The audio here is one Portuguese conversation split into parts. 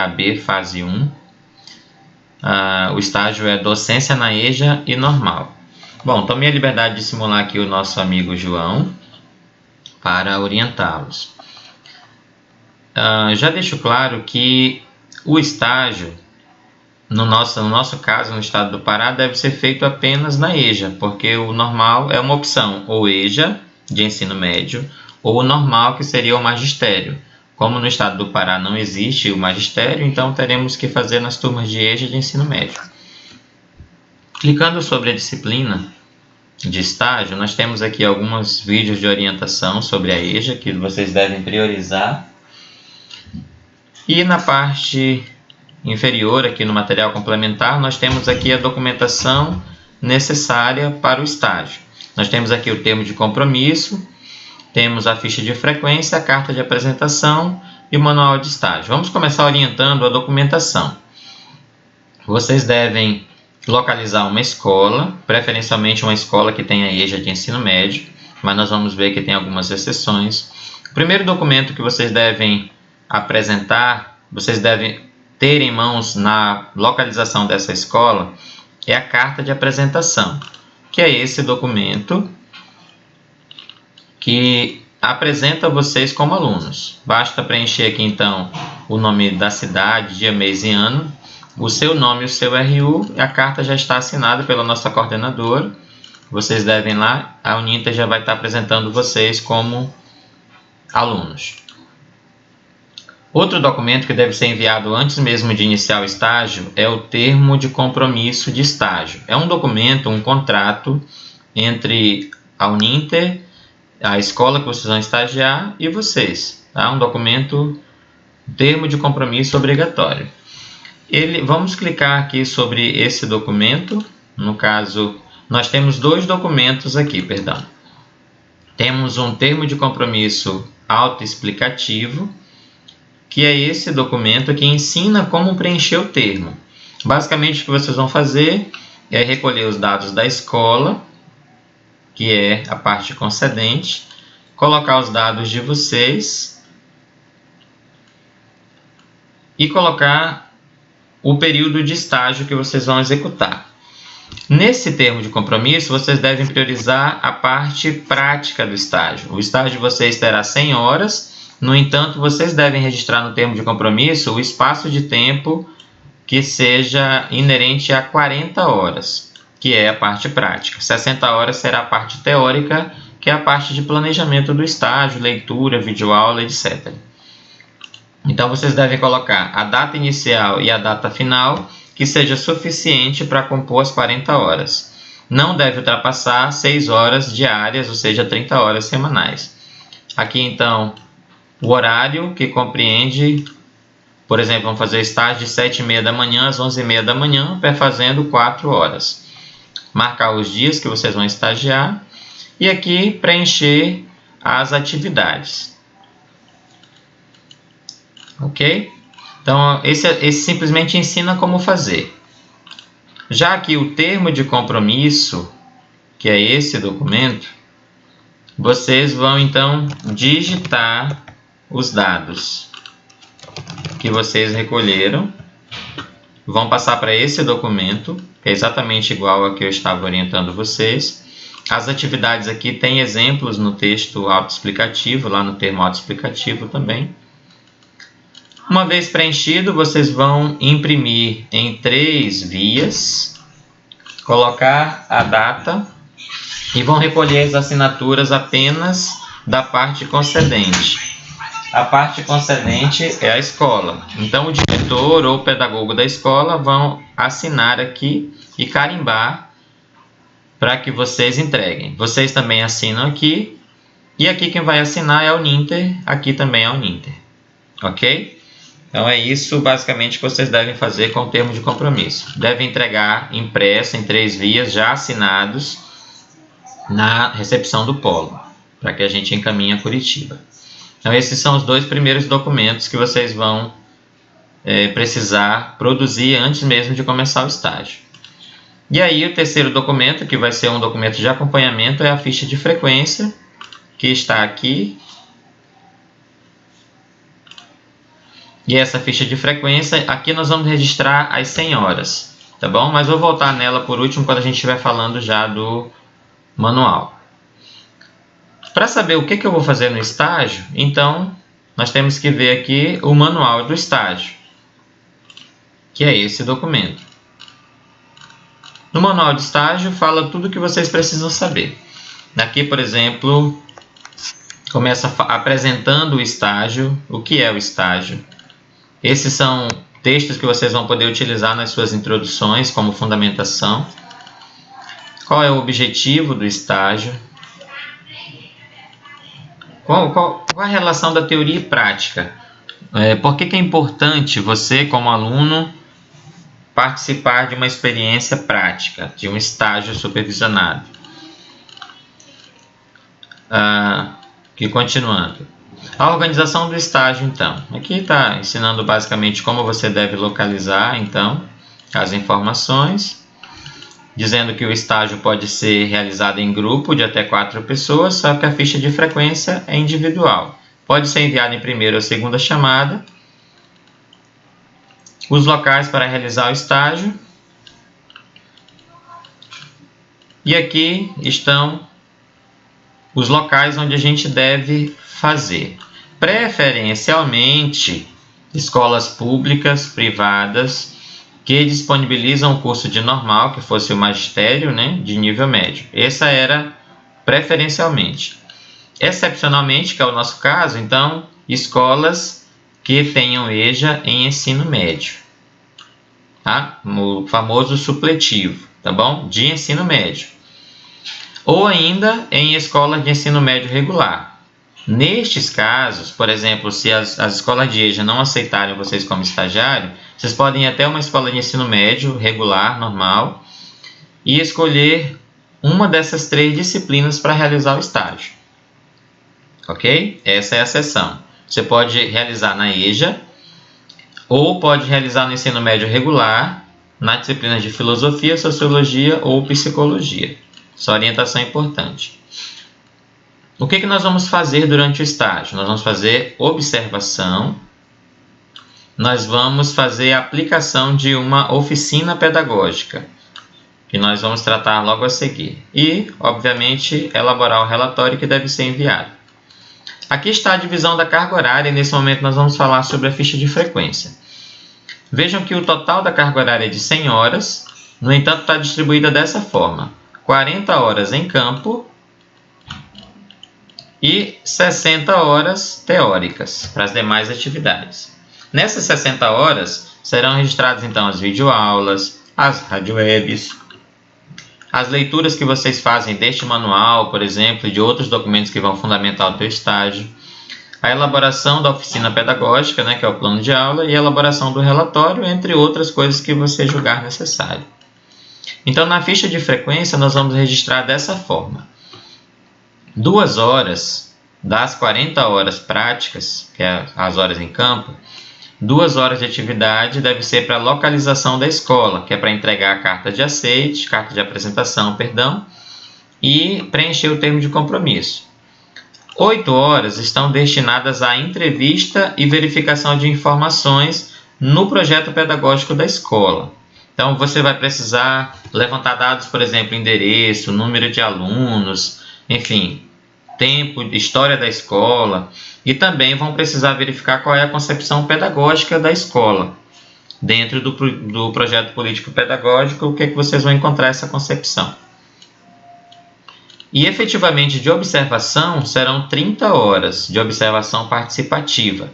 AB fase 1. O estágio é docência na EJA e normal. Bom, tomei a liberdade de simular aqui o nosso amigo João para orientá-los. Já deixo claro que o estágio, no nosso caso, no estado do Pará, deve ser feito apenas na EJA, porque o normal é uma opção, ou EJA, de ensino médio, ou o normal, que seria o magistério. Como no estado do Pará não existe o magistério, então teremos que fazer nas turmas de EJA de ensino médio. Clicando sobre a disciplina de estágio, nós temos aqui alguns vídeos de orientação sobre a EJA, que vocês devem priorizar. E na parte inferior, aqui no material complementar, nós temos aqui a documentação necessária para o estágio. Nós temos aqui o termo de compromisso, temos a ficha de frequência, a carta de apresentação e o manual de estágio. Vamos começar orientando a documentação. Vocês devem localizar uma escola, preferencialmente uma escola que tenha EJA de ensino médio, mas nós vamos ver que tem algumas exceções. O primeiro documento que vocês devem apresentar, vocês devem ter em mãos na localização dessa escola, é a carta de apresentação, que é esse documento que apresenta vocês como alunos. Basta preencher aqui então o nome da cidade, dia, mês e ano, o seu nome e o seu RU, e a carta já está assinada pela nossa coordenadora. Vocês devem lá, a Uninter já vai estar apresentando vocês como alunos. Outro documento que deve ser enviado antes mesmo de iniciar o estágio é o termo de compromisso de estágio. É um documento, um contrato entre a Uninter, a escola que vocês vão estagiar e vocês. Tá? Um documento, termo de compromisso obrigatório. Vamos clicar aqui sobre esse documento. No caso, nós temos dois documentos aqui, perdão. Temos um termo de compromisso autoexplicativo, que é esse documento que ensina como preencher o termo. Basicamente, o que vocês vão fazer é recolher os dados da escola, que é a parte concedente, colocar os dados de vocês e colocar o período de estágio que vocês vão executar. Nesse termo de compromisso, vocês devem priorizar a parte prática do estágio. O estágio de vocês terá 100 horas, no entanto, vocês devem registrar no termo de compromisso o espaço de tempo que seja inerente a 40 horas, que é a parte prática. 60 horas será a parte teórica, que é a parte de planejamento do estágio, leitura, videoaula, etc. Então, vocês devem colocar a data inicial e a data final, que seja suficiente para compor as 40 horas. Não deve ultrapassar 6 horas diárias, ou seja, 30 horas semanais. Aqui, então, o horário que compreende, por exemplo, vamos fazer estágio de 7h30 da manhã às 11h30 da manhã, fazendo 4 horas. Marcar os dias que vocês vão estagiar e aqui preencher as atividades. Ok? Então, esse simplesmente ensina como fazer. Já aqui o termo de compromisso, que é esse documento, vocês vão então digitar os dados que vocês recolheram, vão passar para esse documento, que é exatamente igual ao que eu estava orientando vocês. As atividades aqui têm exemplos no texto autoexplicativo, lá no termo autoexplicativo também. Uma vez preenchido, vocês vão imprimir em 3 vias, colocar a data e vão recolher as assinaturas apenas da parte concedente. A parte concedente é a escola. Então, o diretor ou o pedagogo da escola vão assinar aqui e carimbar para que vocês entreguem. Vocês também assinam aqui. E aqui quem vai assinar é a Uninter. Aqui também é a Uninter. Ok? Então, é isso basicamente que vocês devem fazer com o termo de compromisso. Devem entregar impresso em 3 vias, já assinados, na recepção do polo, para que a gente encaminhe a Curitiba. Então, esses são os 2 primeiros documentos que vocês vão precisar produzir antes mesmo de começar o estágio. E aí, o terceiro documento, que vai ser um documento de acompanhamento, é a ficha de frequência, que está aqui. E essa ficha de frequência, aqui nós vamos registrar as 100 horas, tá bom? Mas vou voltar nela por último quando a gente estiver falando já do manual. Para saber o que eu vou fazer no estágio, então nós temos que ver aqui o manual do estágio, que é esse documento. No manual de estágio fala tudo o que vocês precisam saber. Aqui, por exemplo, começa apresentando o estágio, o que é o estágio. Esses são textos que vocês vão poder utilizar nas suas introduções como fundamentação. Qual é o objetivo do estágio? Qual a relação da teoria e prática? Por que é importante você, como aluno, participar de uma experiência prática, de um estágio supervisionado? Continuando. A organização do estágio, então. Aqui está ensinando basicamente como você deve localizar, então, as informações. Dizendo que o estágio pode ser realizado em grupo de até 4 pessoas, só que a ficha de frequência é individual. Pode ser enviado em primeira ou segunda chamada. Os locais para realizar o estágio. E aqui estão os locais onde a gente deve fazer. Preferencialmente, escolas públicas, privadas, que disponibilizam o curso de normal, que fosse o magistério, né, de nível médio. Essa era preferencialmente. Excepcionalmente, que é o nosso caso, então, escolas que tenham EJA em ensino médio. Tá? O famoso supletivo, tá bom? De ensino médio. Ou ainda em escolas de ensino médio regular. Nestes casos, por exemplo, se as escolas de EJA não aceitarem vocês como estagiário, vocês podem ir até uma escola de ensino médio regular, normal, e escolher uma dessas 3 disciplinas para realizar o estágio. Ok? Essa é a seção. Você pode realizar na EJA, ou pode realizar no ensino médio regular, na disciplina de filosofia, sociologia ou psicologia. Essa orientação é importante. O que nós vamos fazer durante o estágio? Nós vamos fazer observação, nós vamos fazer a aplicação de uma oficina pedagógica, que nós vamos tratar logo a seguir. E, obviamente, elaborar o relatório que deve ser enviado. Aqui está a divisão da carga horária e nesse momento nós vamos falar sobre a ficha de frequência. Vejam que o total da carga horária é de 100 horas, no entanto está distribuída dessa forma. 40 horas em campo e 60 horas teóricas para as demais atividades. Nessas 60 horas serão registradas então as videoaulas, as radiowebs, as leituras que vocês fazem deste manual, por exemplo, e de outros documentos que vão fundamentar o teu estágio, a elaboração da oficina pedagógica, né, que é o plano de aula, e a elaboração do relatório, entre outras coisas que você julgar necessário. Então, na ficha de frequência, nós vamos registrar dessa forma. 2 horas das 40 horas práticas, que é as horas em campo, 2 horas de atividade deve ser para a localização da escola, que é para entregar a carta de aceite, carta de apresentação, perdão, e preencher o termo de compromisso. 8 horas estão destinadas à entrevista e verificação de informações no projeto pedagógico da escola. Então, você vai precisar levantar dados, por exemplo, endereço, número de alunos, enfim, tempo, história da escola, e também vão precisar verificar qual é a concepção pedagógica da escola. Dentro do projeto político pedagógico, o que é que vocês vão encontrar essa concepção. E efetivamente de observação serão 30 horas de observação participativa.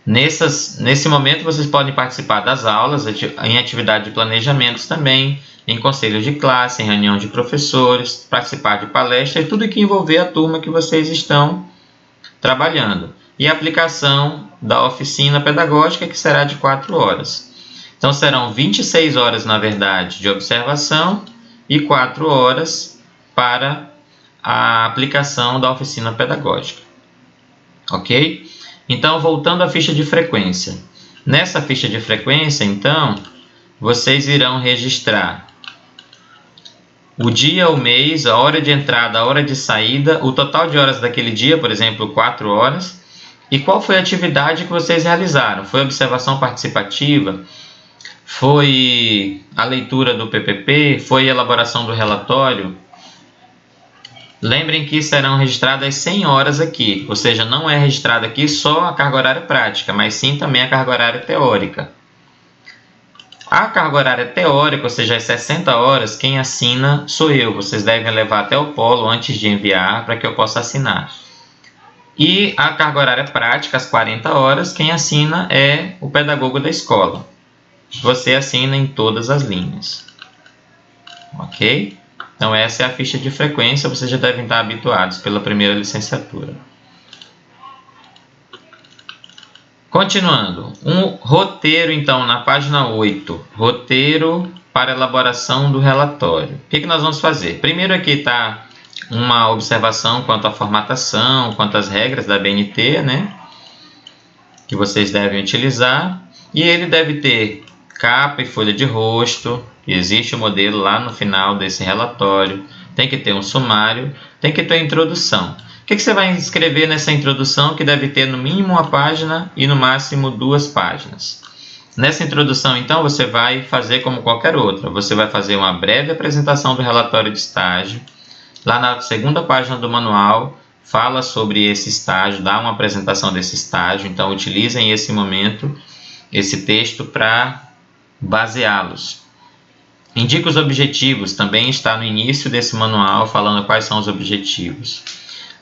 Nesse momento vocês podem participar das aulas, em atividade de planejamento também, em conselhos de classe, em reunião de professores, participar de palestra e tudo que envolver a turma que vocês estão trabalhando. E a aplicação da oficina pedagógica, que será de 4 horas. Então serão 26 horas, na verdade, de observação e 4 horas para a aplicação da oficina pedagógica. Ok? Então, voltando à ficha de frequência. Nessa ficha de frequência, então, vocês irão registrar o dia, o mês, a hora de entrada, a hora de saída, o total de horas daquele dia, por exemplo, 4 horas, E qual foi a atividade que vocês realizaram? Foi observação participativa? Foi a leitura do PPP? Foi a elaboração do relatório? Lembrem que serão registradas 100 horas aqui, ou seja, não é registrada aqui só a carga horária prática, mas sim também a carga horária teórica. A carga horária teórica, ou seja, as 60 horas, quem assina sou eu. Vocês devem levar até o polo antes de enviar para que eu possa assinar. E a carga horária prática, as 40 horas, quem assina é o pedagogo da escola. Você assina em todas as linhas. Ok? Então essa é a ficha de frequência, vocês já devem estar habituados pela primeira licenciatura. Continuando, um roteiro então na página 8, roteiro para elaboração do relatório. O que nós vamos fazer? Primeiro aqui está uma observação quanto à formatação, quanto às regras da BNT, né? Que vocês devem utilizar. E ele deve ter capa e folha de rosto. Existe o modelo lá no final desse relatório. Tem que ter um sumário, tem que ter a introdução. O que você vai escrever nessa introdução que deve ter no mínimo uma página e no máximo 2 páginas? Nessa introdução, então, você vai fazer como qualquer outra. Você vai fazer uma breve apresentação do relatório de estágio. Lá na segunda página do manual, fala sobre esse estágio, dá uma apresentação desse estágio. Então, utilizem esse momento, esse texto para baseá-los. Indica os objetivos, também está no início desse manual, falando quais são os objetivos.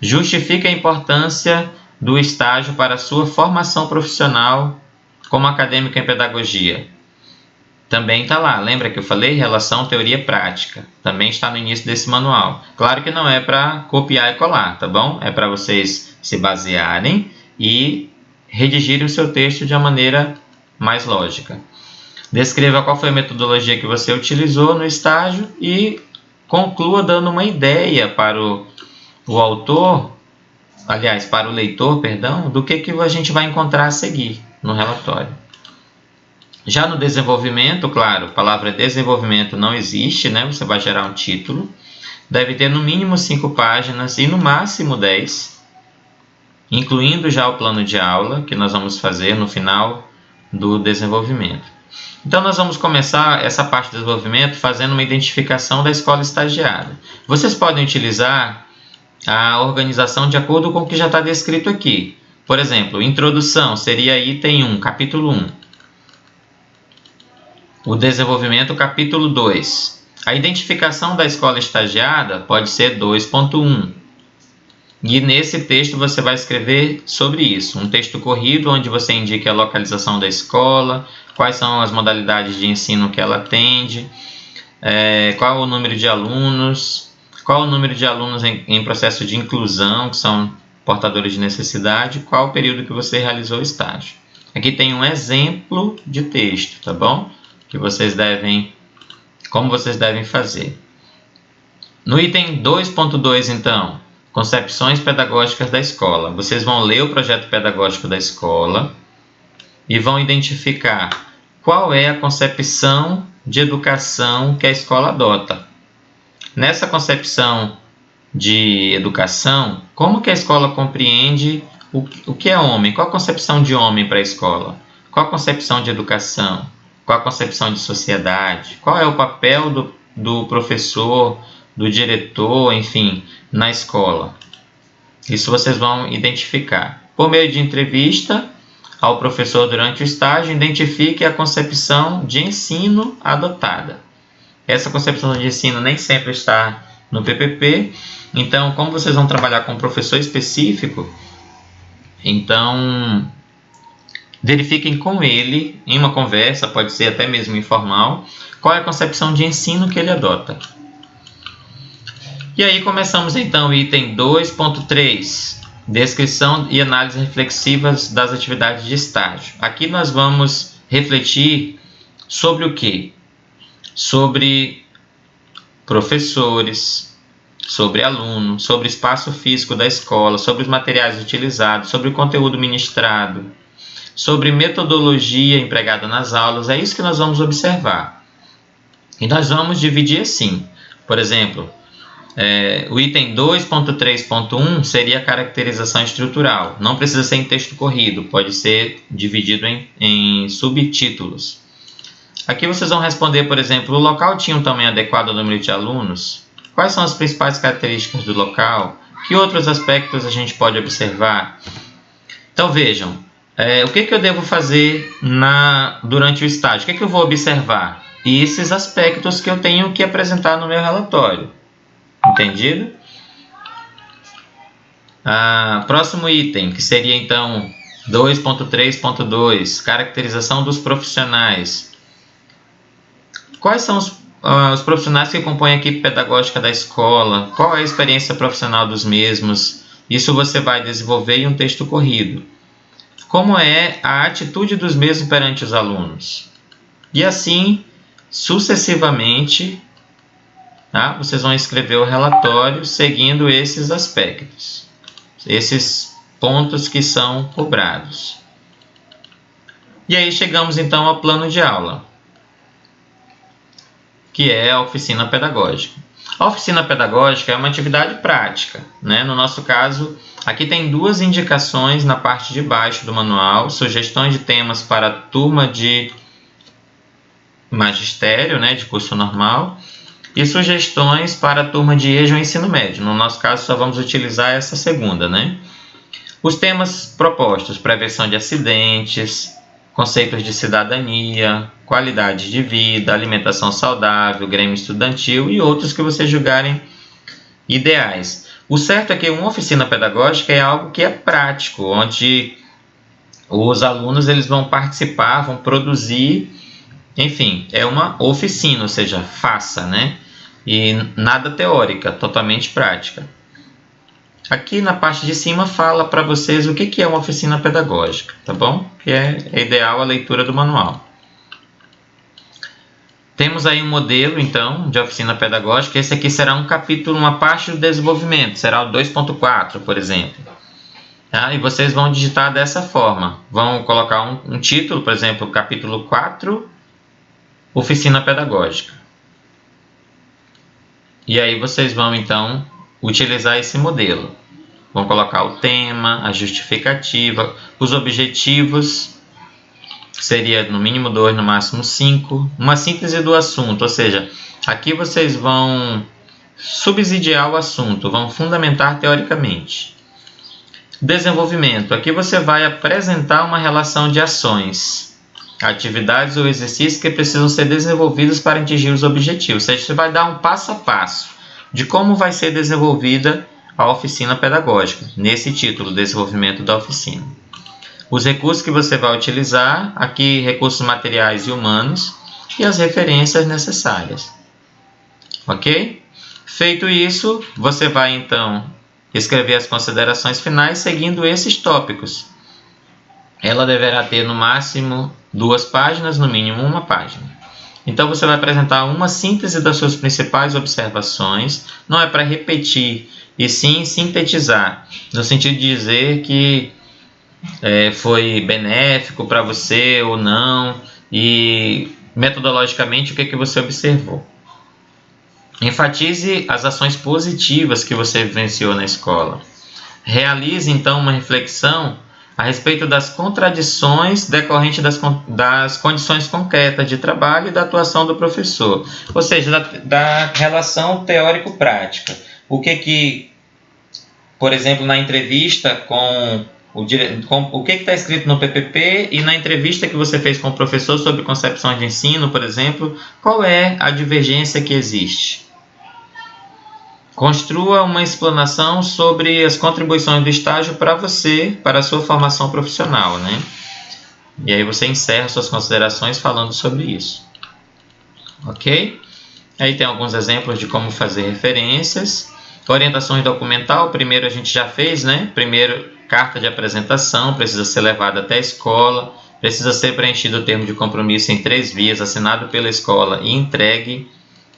Justifica a importância do estágio para a sua formação profissional como acadêmico em pedagogia. Também está lá, lembra que eu falei? Relação teoria-prática. Também está no início desse manual. Claro que não é para copiar e colar, tá bom? É para vocês se basearem e redigirem o seu texto de uma maneira mais lógica. Descreva qual foi a metodologia que você utilizou no estágio e conclua dando uma ideia para o autor, aliás, para o leitor, perdão, do que a gente vai encontrar a seguir no relatório. Já no desenvolvimento, claro, a palavra desenvolvimento não existe, né? Você vai gerar um título. Deve ter no mínimo 5 páginas e no máximo 10, incluindo já o plano de aula, que nós vamos fazer no final do desenvolvimento. Então, nós vamos começar essa parte do desenvolvimento fazendo uma identificação da escola estagiada. Vocês podem utilizar a organização de acordo com o que já está descrito aqui. Por exemplo, introdução seria item 1, capítulo 1. O desenvolvimento, capítulo 2. A identificação da escola estagiada pode ser 2.1. E nesse texto você vai escrever sobre isso. Um texto corrido onde você indique a localização da escola, quais são as modalidades de ensino que ela atende, qual o número de alunos, qual o número de alunos em processo de inclusão, que são portadores de necessidade, qual o período que você realizou o estágio. Aqui tem um exemplo de texto, tá bom? Como vocês devem fazer. No item 2.2, então, concepções pedagógicas da escola. Vocês vão ler o projeto pedagógico da escola e vão identificar qual é a concepção de educação que a escola adota. Nessa concepção de educação, como que a escola compreende o que é homem? Qual a concepção de homem para a escola? Qual a concepção de educação? Qual a concepção de sociedade? Qual é o papel do professor, do diretor, enfim, na escola? Isso vocês vão identificar. Por meio de entrevista ao professor durante o estágio, identifique a concepção de ensino adotada. Essa concepção de ensino nem sempre está no PPP, então, como vocês vão trabalhar com um professor específico, então verifiquem com ele, em uma conversa, pode ser até mesmo informal, qual é a concepção de ensino que ele adota. E aí começamos então o item 2.3, descrição e análise reflexivas das atividades de estágio. Aqui nós vamos refletir sobre o quê? Sobre professores, sobre alunos, sobre o espaço físico da escola, sobre os materiais utilizados, sobre o conteúdo ministrado, sobre metodologia empregada nas aulas. É isso que nós vamos observar. E nós vamos dividir assim. Por exemplo, O item 2.3.1 seria a caracterização estrutural. Não precisa ser em texto corrido, pode ser dividido em subtítulos. Aqui vocês vão responder, por exemplo, o local tinha um tamanho adequado ao número de alunos? Quais são as principais características do local? Que outros aspectos a gente pode observar? Então vejam, o que eu devo fazer durante o estágio? O que eu vou observar? E esses aspectos que eu tenho que apresentar no meu relatório. Entendido? Próximo item, que seria então 2.3.2, caracterização dos profissionais. Quais são os profissionais que compõem a equipe pedagógica da escola? Qual é a experiência profissional dos mesmos? Isso você vai desenvolver em um texto corrido. Como é a atitude dos mesmos perante os alunos? E assim, sucessivamente, vocês vão escrever o relatório seguindo esses aspectos, esses pontos que são cobrados. E aí chegamos então ao plano de aula, que é a oficina pedagógica. A oficina pedagógica é uma atividade prática, né? No nosso caso, aqui tem duas indicações na parte de baixo do manual: sugestões de temas para a turma de magistério, né, de curso normal, e sugestões para a turma de EJA ou ensino médio. No nosso caso, só vamos utilizar essa segunda, né? Os temas propostos: prevenção de acidentes, conceitos de cidadania, qualidade de vida, alimentação saudável, grêmio estudantil e outros que vocês julgarem ideais. O certo é que uma oficina pedagógica é algo que é prático, onde os alunos eles vão participar, vão produzir, enfim, é uma oficina, ou seja, faça, né? E nada teórica, totalmente prática. Aqui na parte de cima fala para vocês o que é uma oficina pedagógica, tá bom? Que é ideal a leitura do manual. Temos aí um modelo, então, de oficina pedagógica. Esse aqui será um capítulo, uma parte do desenvolvimento, será o 2.4, por exemplo. E vocês vão digitar dessa forma. Vão colocar um título, por exemplo, capítulo 4, oficina pedagógica. E aí vocês vão, então, utilizar esse modelo. Vão colocar o tema, a justificativa, os objetivos, seria no mínimo 2, no máximo 5. Uma síntese do assunto, ou seja, aqui vocês vão subsidiar o assunto, vão fundamentar teoricamente. Desenvolvimento, aqui você vai apresentar uma relação de ações, atividades ou exercícios que precisam ser desenvolvidos para atingir os objetivos. Ou seja, você vai dar um passo a passo de como vai ser desenvolvida a oficina pedagógica, nesse título, desenvolvimento da oficina. Os recursos que você vai utilizar, aqui recursos materiais e humanos, e as referências necessárias. Ok? Feito isso, você vai então escrever as considerações finais seguindo esses tópicos. Ela deverá ter no máximo 2 páginas, no mínimo 1 página. Então você vai apresentar uma síntese das suas principais observações, não é para repetir, e sim sintetizar, no sentido de dizer que foi benéfico para você ou não, e metodologicamente o que você observou. Enfatize as ações positivas que você vivenciou na escola. Realize então uma reflexão a respeito das contradições decorrentes das condições concretas de trabalho e da atuação do professor, ou seja, da relação teórico-prática. O que, por exemplo, na entrevista o que está escrito no PPP e na entrevista que você fez com o professor sobre concepção de ensino, por exemplo, qual é a divergência que existe? Construa uma explanação sobre as contribuições do estágio para você, para a sua formação profissional, né? E aí você encerra suas considerações falando sobre isso. Ok? Aí tem alguns exemplos de como fazer referências. Orientações documental, primeiro a gente já fez, né? Primeiro, carta de apresentação, precisa ser levada até a escola, precisa ser preenchido o termo de compromisso em 3 vias, assinado pela escola e entregue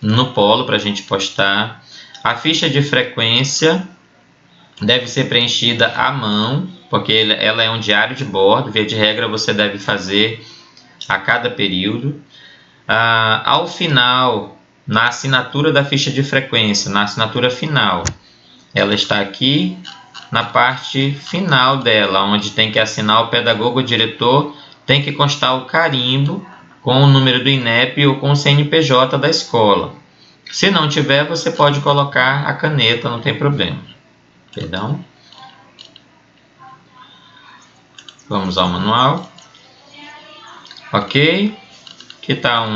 no polo para a gente postar. A ficha de frequência deve ser preenchida à mão, porque ela é um diário de bordo, via de regra você deve fazer a cada período. Ao final na assinatura da ficha de frequência, na assinatura final. Ela está aqui na parte final dela, onde tem que assinar o pedagogo ou diretor, tem que constar o carimbo com o número do INEP ou com o CNPJ da escola. Se não tiver, você pode colocar a caneta, não tem problema. Perdão. Vamos ao manual. Ok. Aqui está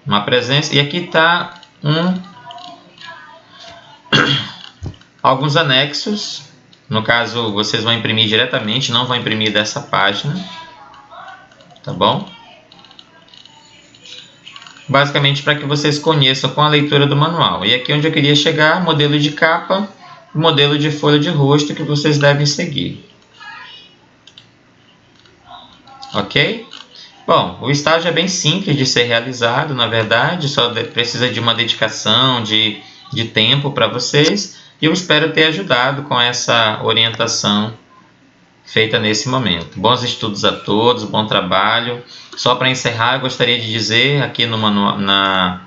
uma presença e aqui está alguns anexos. No caso, vocês vão imprimir diretamente, não vão imprimir dessa página. Tá bom? Basicamente para que vocês conheçam com a leitura do manual. E aqui onde eu queria chegar, modelo de capa, modelo de folha de rosto que vocês devem seguir. Ok? Bom, o estágio é bem simples de ser realizado, na verdade, só precisa de uma dedicação de tempo para vocês. E eu espero ter ajudado com essa orientação feita nesse momento. Bons estudos a todos, bom trabalho. Só para encerrar, eu gostaria de dizer aqui na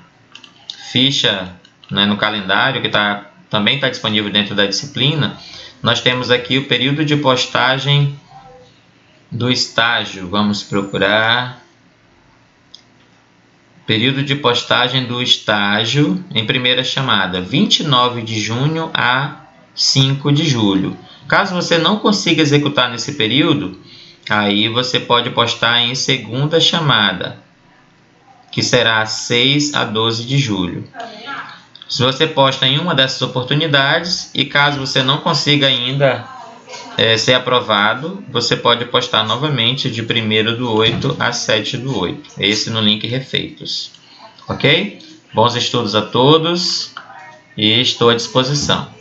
ficha, né, no calendário, que também está disponível dentro da disciplina, nós temos aqui o período de postagem do estágio. Vamos procurar. Período de postagem do estágio em primeira chamada, 29 de junho a 5 de julho. Caso você não consiga executar nesse período, aí você pode postar em segunda chamada, que será 6 a 12 de julho. Se você posta em uma dessas oportunidades e caso você não consiga ainda ser aprovado, você pode postar novamente de 1º/8 a 7/8. Esse no link Refeitos. Ok? Bons estudos a todos e estou à disposição.